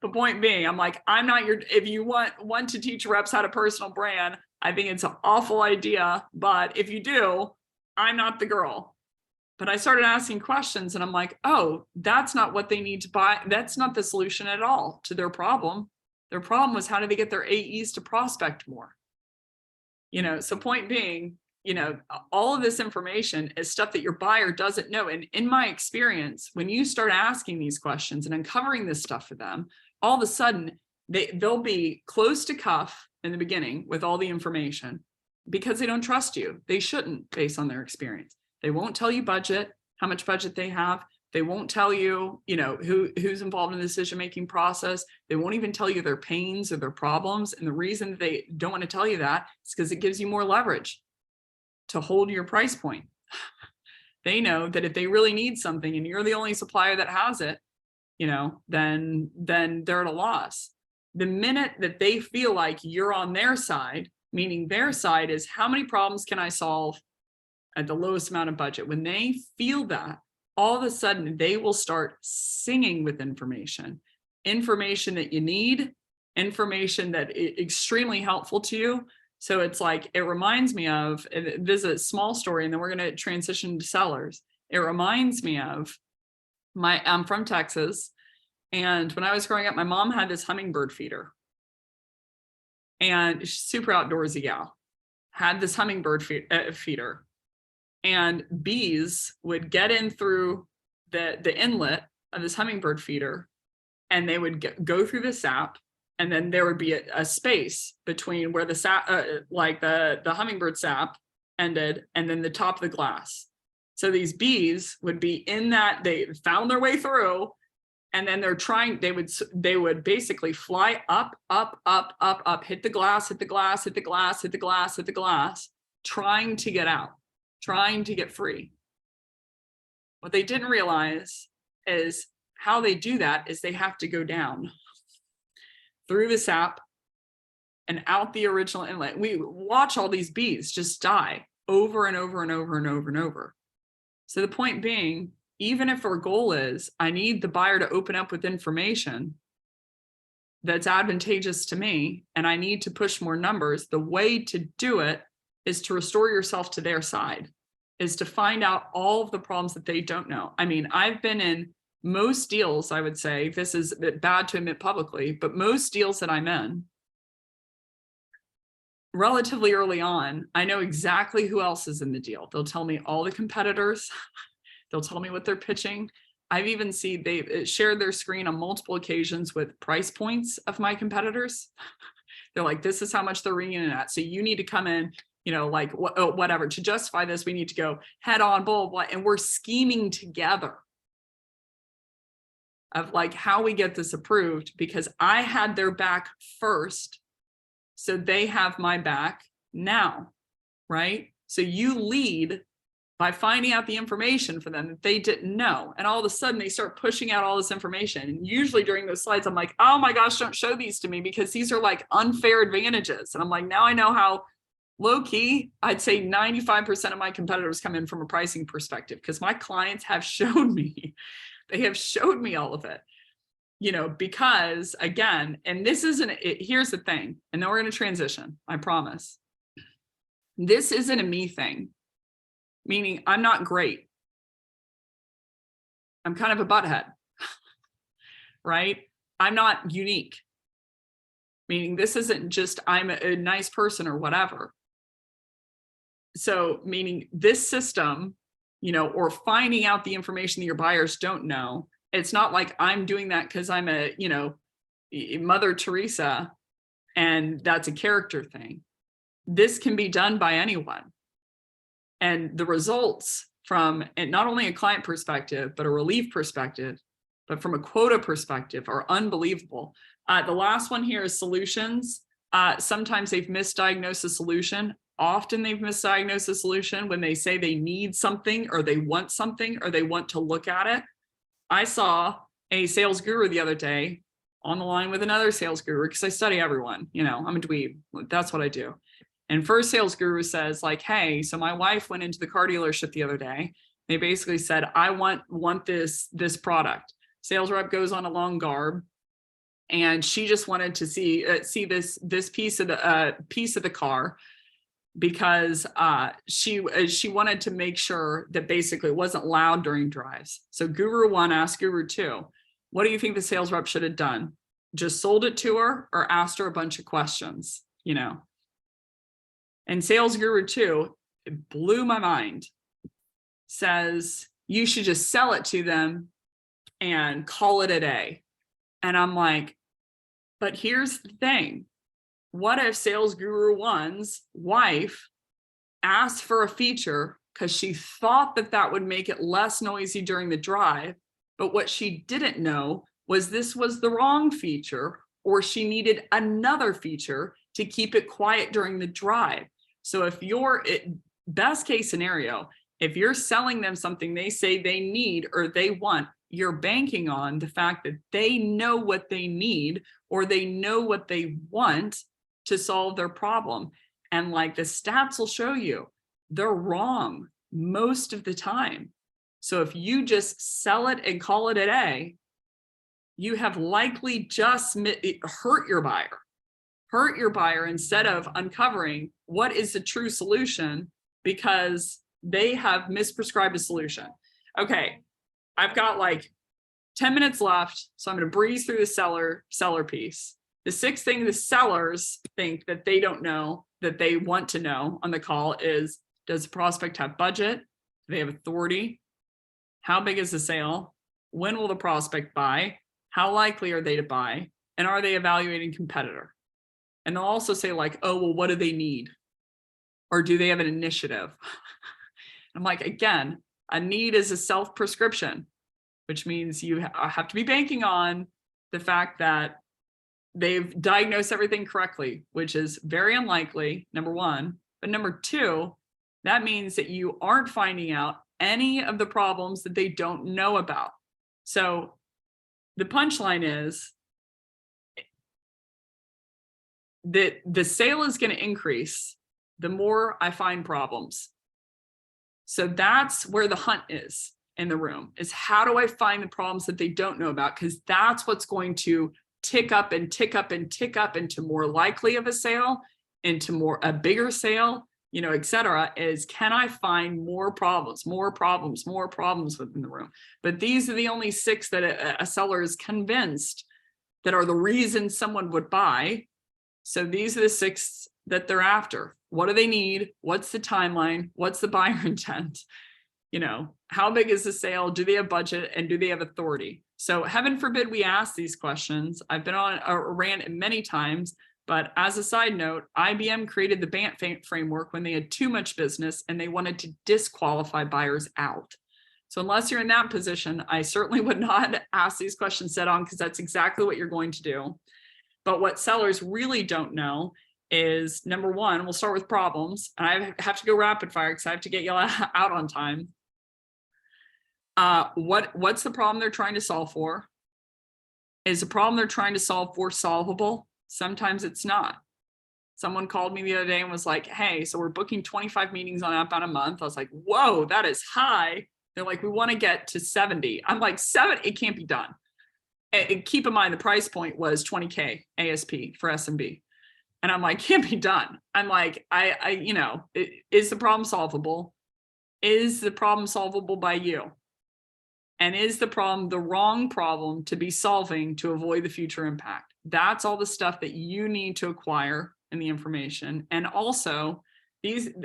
The point being, I'm like, I'm not your, if you want to teach reps how to personal brand, I think it's an awful idea. But if you do, I'm not the girl. But I started asking questions and I'm like, oh, that's not what they need to buy. That's not the solution at all to their problem. Their problem was, how do they get their AEs to prospect more? So point being, all of this information is stuff that your buyer doesn't know. And in my experience, when you start asking these questions and uncovering this stuff for them, all of a sudden they'll be close to cuff in the beginning with all the information, because they don't trust you. They shouldn't, based on their experience. They won't tell you budget, how much budget they have. They won't tell you, who's involved in the decision-making process. They won't even tell you their pains or their problems. And the reason they don't want to tell you that is because it gives you more leverage to hold your price point. They know that if they really need something and you're the only supplier that has it, then they're at a loss. The minute that they feel like you're on their side, meaning their side is, how many problems can I solve at the lowest amount of budget? When they feel that, all of a sudden they will start singing with information that you need, information that is extremely helpful to you. So it's it reminds me of, this is a small story, and then we're going to transition to sellers. It reminds me of I'm from Texas. And when I was growing up, my mom had this hummingbird feeder, and she's super outdoorsy gal, had this hummingbird feeder, and bees would get in through the inlet of this hummingbird feeder, and they would go through the sap. And then there would be a space between where the sap, the hummingbird sap ended, and then the top of the glass. So these bees would be in that, they found their way through, and then they would basically fly up, hit the glass, trying to get out, trying to get free. What they didn't realize is how they do that is they have to go down through the sap and out the original inlet. We watch all these bees just die over and over and over and over and over. So the point being, even if our goal is, I need the buyer to open up with information that's advantageous to me, and I need to push more numbers, the way to do it is to restore yourself to their side. is to find out all of the problems that they don't know. I mean, I've been in most deals, I would say, this is bad to admit publicly, but most deals that I'm in, relatively early on, I know exactly who else is in the deal. They'll tell me all the competitors. They'll tell me what they're pitching. I've even seen they've shared their screen on multiple occasions with price points of my competitors. They're like, this is how much they're ringing in at. So you need to come in, you know, like whatever, to justify this, we need to go head on, blah, blah, blah. And we're scheming together of like how we get this approved, because I had their back first. So they have my back now, right? So you lead by finding out the information for them that they didn't know. And all of a sudden they start pushing out all this information. And usually during those slides, I'm like, oh my gosh, don't show these to me, because these are like unfair advantages. And I'm like, now I know how low key, I'd say 95% of my competitors come in from a pricing perspective, because my clients have shown me, they have showed me all of it, you know, because again, and this isn't, here's the thing, and then we're going to transition, I promise. This isn't a me thing. Meaning I'm not great. I'm kind of a butthead, right? I'm not unique. Meaning this isn't just I'm a nice person or whatever. So meaning this system, you know, or finding out the information that your buyers don't know. It's not like I'm doing that because I'm a, you know, Mother Teresa and that's a character thing. This can be done by anyone. And the results from, and not only a client perspective, but a relief perspective, but from a quota perspective are unbelievable. The last one here is solutions. Sometimes they've misdiagnosed a solution. Often they've misdiagnosed a solution when they say they need something or they want something or they want to look at it. I saw a sales guru the other day on the line with another sales guru, because I study everyone, you know, I'm a dweeb, that's what I do. And first sales guru says like, hey, so my wife went into the car dealership the other day. They basically said, I want this product. Sales rep goes on a long garb and she just wanted to see this piece of the car, because she wanted to make sure that basically it wasn't loud during drives. So Guru 1 asked Guru 2, what do you think the sales rep should have done? Just sold it to her or asked her a bunch of questions, you know? And sales guru 2, it blew my mind, says you should just sell it to them and call it a day. And I'm like, but here's the thing. What if sales guru 1's wife asked for a feature because she thought that that would make it less noisy during the drive, but what she didn't know was this was the wrong feature, or she needed another feature to keep it quiet during the drive. So if you're, best case scenario, if you're selling them something they say they need or they want, you're banking on the fact that they know what they need or they know what they want to solve their problem. And like the stats will show you, they're wrong most of the time. So if you just sell it and call it a day, you have likely just hurt your buyer instead of uncovering what is the true solution, because they have misprescribed a solution. Okay, I've got like 10 minutes left, so I'm going to breeze through the seller piece. The sixth thing the sellers think that they don't know, that they want to know on the call is, does the prospect have budget? Do they have authority? How big is the sale? When will the prospect buy? How likely are they to buy? And are they evaluating competitor? And they'll also say like, oh, well, what do they need? Or do they have an initiative? I'm like, again, a need is a self-prescription, which means you have to be banking on the fact that they've diagnosed everything correctly, which is very unlikely, number one. But number two, that means that you aren't finding out any of the problems that they don't know about. So the punchline is that the sale is going to increase the more I find problems. So that's where the hunt is in the room, is how do I find the problems that they don't know about? Because that's what's going to tick up and tick up and tick up into more likely of a sale, into a bigger sale, et cetera, is can I find more problems within the room? But these are the only 6 that a seller is convinced that are the reason someone would buy. So these are the 6 that they're after. What do they need? What's the timeline? What's the buyer intent? How big is the sale? Do they have budget? And do they have authority? So heaven forbid we ask these questions. I've been on a rant many times, but as a side note, IBM created the BANT framework when they had too much business and they wanted to disqualify buyers out. So unless you're in that position, I certainly would not ask these questions set on, because that's exactly what you're going to do. But what sellers really don't know is, number one, we'll start with problems. And I have to go rapid fire because I have to get you out on time. What's the problem they're trying to solve for? Is the problem they're trying to solve for solvable? Sometimes it's not. Someone called me the other day and was like, hey, so we're booking 25 meetings on outbound a month. I was like, whoa, that is high. They're like, we want to get to 70. I'm like, 7, it can't be done. And keep in mind, the price point was 20K ASP for SMB. And I'm like, can't be done. I'm like, is the problem solvable? Is the problem solvable by you? And is the problem the wrong problem to be solving to avoid the future impact? That's all the stuff that you need to acquire in the information. And also,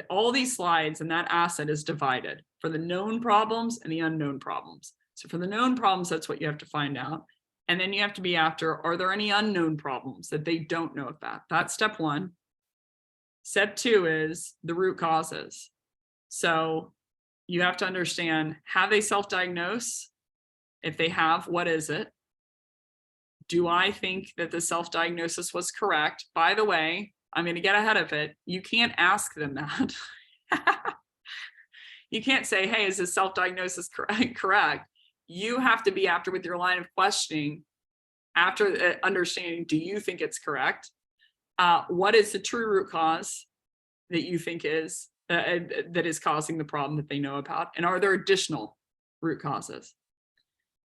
all these slides and that asset is divided for the known problems and the unknown problems. So for the known problems, that's what you have to find out. And then you have to be after, are there any unknown problems that they don't know about? That's step 1. Step 2 is the root causes. So you have to understand, have they self-diagnose? If they have, what is it? Do I think that the self-diagnosis was correct? By the way, I'm going to get ahead of it. You can't ask them that. You can't say, hey, is this self-diagnosis correct? You have to be after with your line of questioning, after understanding, do you think it's correct? What is the true root cause that you think is that is causing the problem that they know about? And are there additional root causes?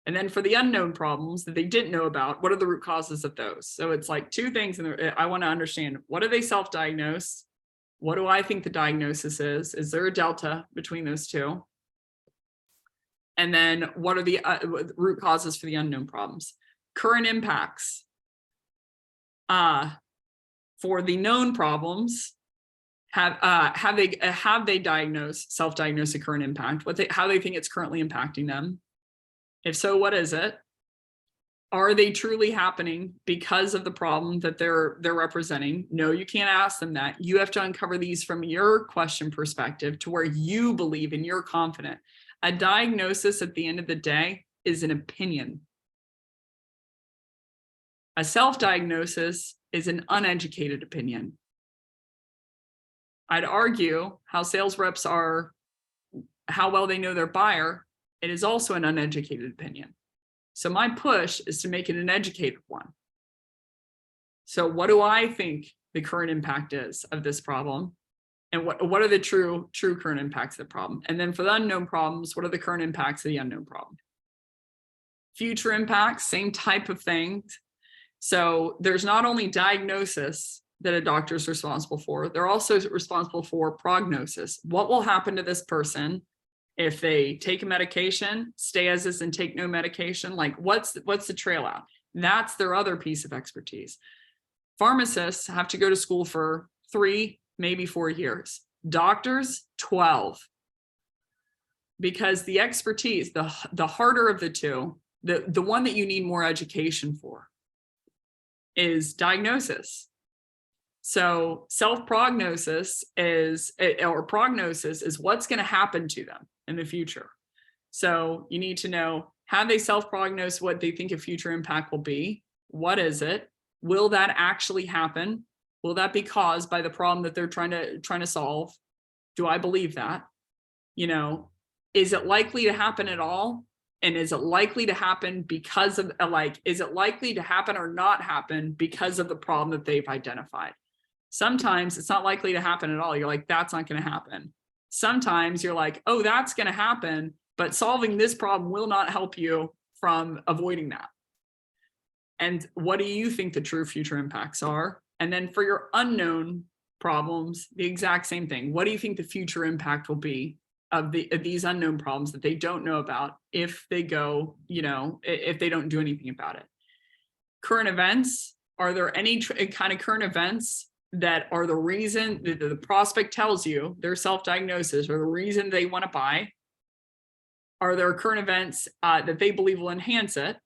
And then for the unknown problems that they didn't know about, what are the root causes of those? So it's like 2 things. And I want to understand, what do they self-diagnose? What do I think the diagnosis is? Is there a delta between those 2? And then what are the root causes for the unknown problems? Current impacts. For the known problems, have they self-diagnosed a current impact? How they think it's currently impacting them? If so, what is it? Are they truly happening because of the problem that they're representing? No, you can't ask them that. You have to uncover these from your question perspective to where you believe and you're confident. A diagnosis at the end of the day is an opinion. A self-diagnosis is an uneducated opinion. I'd argue how sales reps are, how well they know their buyer, it is also an uneducated opinion. So my push is to make it an educated one. So what do I think the current impact is of this problem? And what are the true current impacts of the problem? And then for the unknown problems, what are the current impacts of the unknown problem? Future impacts, same type of thing. So there's not only diagnosis that a doctor is responsible for, they're also responsible for prognosis. What will happen to this person if they take a medication, stay as is, and take no medication? Like, what's the trail out? That's their other piece of expertise. Pharmacists have to go to school for 3, maybe 4 years. Doctors, 12. Because the expertise, the harder of the 2, the one that you need more education for is diagnosis. So self-prognosis or prognosis is what's going to happen to them in the future. So you need to know, have they self-prognosed what they think a future impact will be? What is it? Will that actually happen? Will that be caused by the problem that they're trying to solve? Do I believe that? Is it likely to happen at all? And is it likely to happen because of, is it likely to happen or not happen because of the problem that they've identified? Sometimes it's not likely to happen at all. You're like, that's not going to happen. Sometimes you're like, oh, that's going to happen, but solving this problem will not help you from avoiding that. And what do you think the true future impacts are? And then for your unknown problems, the exact same thing. What do you think the future impact will be of these unknown problems that they don't know about if they go, if they don't do anything about it? Current events, are there any kind of current events that are the reason that the prospect tells you their self-diagnosis or the reason they want to buy? Are there current events that they believe will enhance it?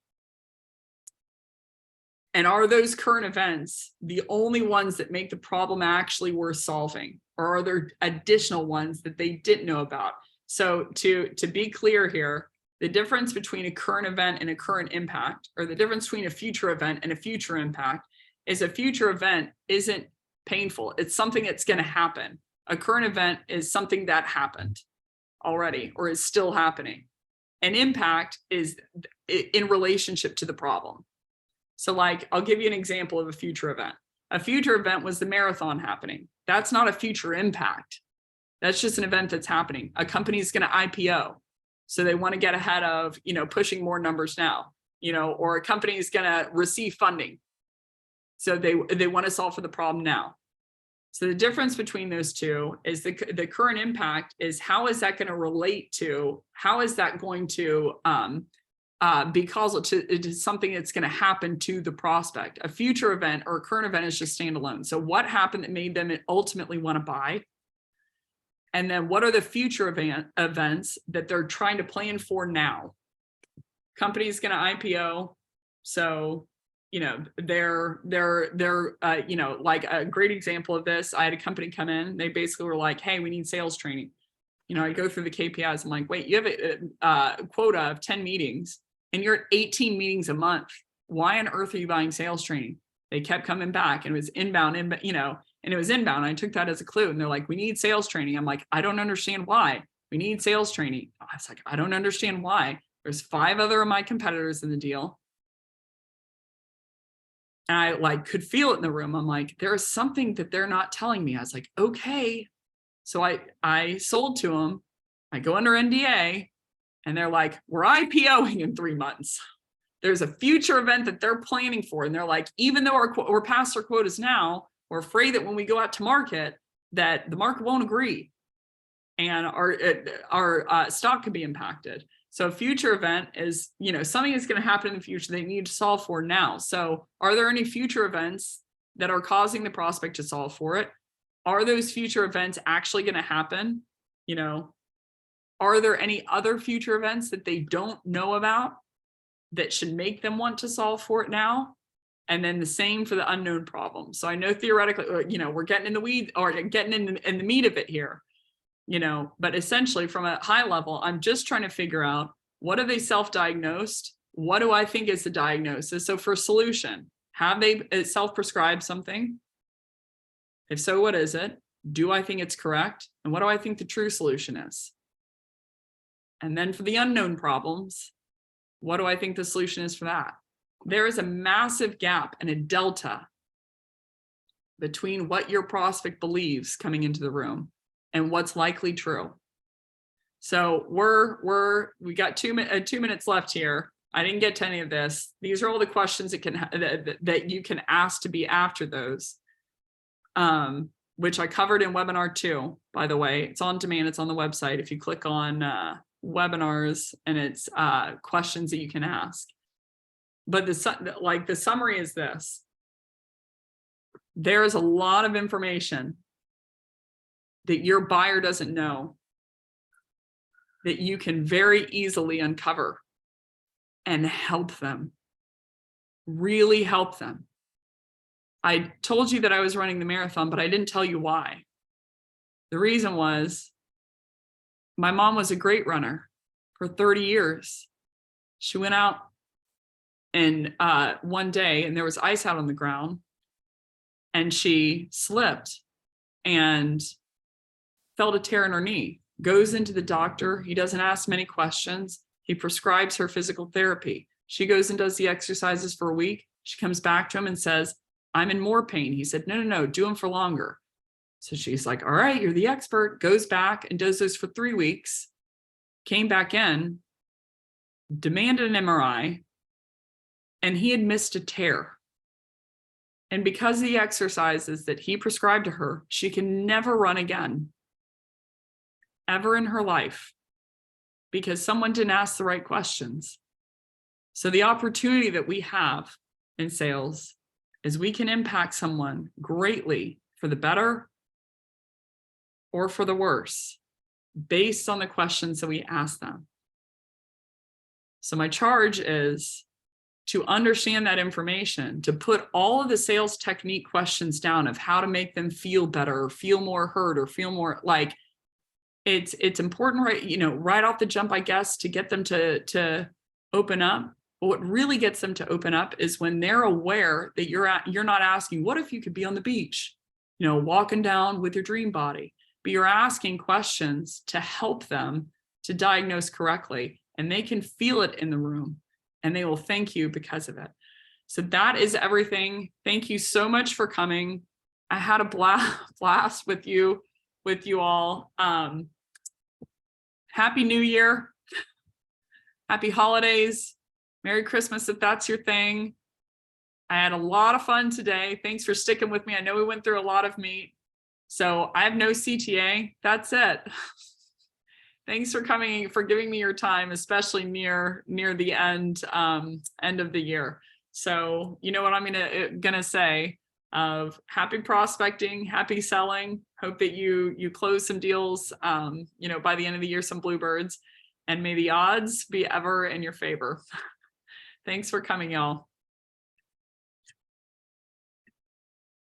And are those current events the only ones that make the problem actually worth solving? Or are there additional ones that they didn't know about? So to be clear here, the difference between a current event and a current impact, or the difference between a future event and a future impact, is a future event isn't painful. It's something that's going to happen. A current event is something that happened already or is still happening. An impact is in relationship to the problem. So like, I'll give you an example of a future event. A future event was the marathon happening. That's not a future impact. That's just an event that's happening. A company is going to IPO. So they want to get ahead of, pushing more numbers now, or a company is going to receive funding. So they want to solve for the problem now. So the difference between those two is the current impact is how is that going to relate to, how is that going to be causal to something that's going to happen to the prospect. A future event or a current event is just standalone. So what happened that made them ultimately want to buy? And then what are the future events that they're trying to plan for now? Company's going to IPO. So, they're like a great example of this. I had a company come in, they basically were like, hey, we need sales training. I go through the KPIs. I'm like, wait, you have a quota of 10 meetings and you're at 18 meetings a month. Why on earth are you buying sales training? They kept coming back and it was inbound, and it was inbound. I took that as a clue. And they're like, we need sales training. I'm like, I don't understand why. We need sales training. I was like, I don't understand why. There's 5 other of my competitors in the deal. And I could feel it in the room. I'm like, there is something that they're not telling me. I was like, okay. So I sold to them. I go under NDA and they're like, we're IPOing in 3 months. There's a future event that they're planning for. And they're like, even though we're past our quotas now, we're afraid that when we go out to market, that the market won't agree and our stock could be impacted. So a future event is, something that's going to happen in the future they need to solve for now. So are there any future events that are causing the prospect to solve for it? Are those future events actually going to happen? Are there any other future events that they don't know about that should make them want to solve for it now? And then the same for the unknown problem. So I know theoretically, we're getting in the weed or getting in the meat of it here, but essentially from a high level, I'm just trying to figure out, what are they self-diagnosed? What do I think is the diagnosis? So for solution, have they self-prescribed something? If so, what is it? Do I think it's correct? And what do I think the true solution is? And then for the unknown problems, what do I think the solution is for that? There is a massive gap and a delta between what your prospect believes coming into the room and what's likely true. So we got 2 minutes left here. I didn't get to any of this. These are all the questions that you can ask to be after those, which I covered in webinar 2, by the way. It's on demand. It's on the website. If you click on webinars, and it's questions that you can ask. But the summary is this. There is a lot of information that your buyer doesn't know that you can very easily uncover and help them, really help them. I told you that I was running the marathon, but I didn't tell you why. The reason was my mom was a great runner for 30 years. She went out and one day and there was ice out on the ground and she slipped and felt a tear in her knee, goes into the doctor. He doesn't ask many questions. He prescribes her physical therapy. She goes and does the exercises for a week. She comes back to him and says, I'm in more pain. He said, no, do them for longer. So she's like, all right, you're the expert, goes back and does those for 3 weeks, came back in, demanded an MRI, and he had missed a tear. And because of the exercises that he prescribed to her, she can never run again, ever in her life, because someone didn't ask the right questions. So the opportunity that we have in sales is we can impact someone greatly for the better or for the worse, based on the questions that we ask them. So my charge is to understand that information, to put all of the sales technique questions down of how to make them feel better, or feel more heard, or feel more like it's important, right? You know, right off the jump, I guess, to get them to open up. But what really gets them to open up is when they're aware that you're not asking, what if you could be on the beach, you know, walking down with your dream body, but you're asking questions to help them to diagnose correctly, and they can feel it in the room. And they will thank you because of it. So that is everything. Thank you so much for coming. I had a blast with you all. Happy New Year. Happy holidays. Merry Christmas if that's your thing. I had a lot of fun today. Thanks for sticking with me. I know we went through a lot of meat. So I have no CTA. That's it. Thanks for coming, for giving me your time, especially near the end of the year. So you know what I'm gonna say, of happy prospecting, happy selling. Hope that you close some deals, you know, by the end of the year, some bluebirds, and may the odds be ever in your favor. Thanks for coming, y'all.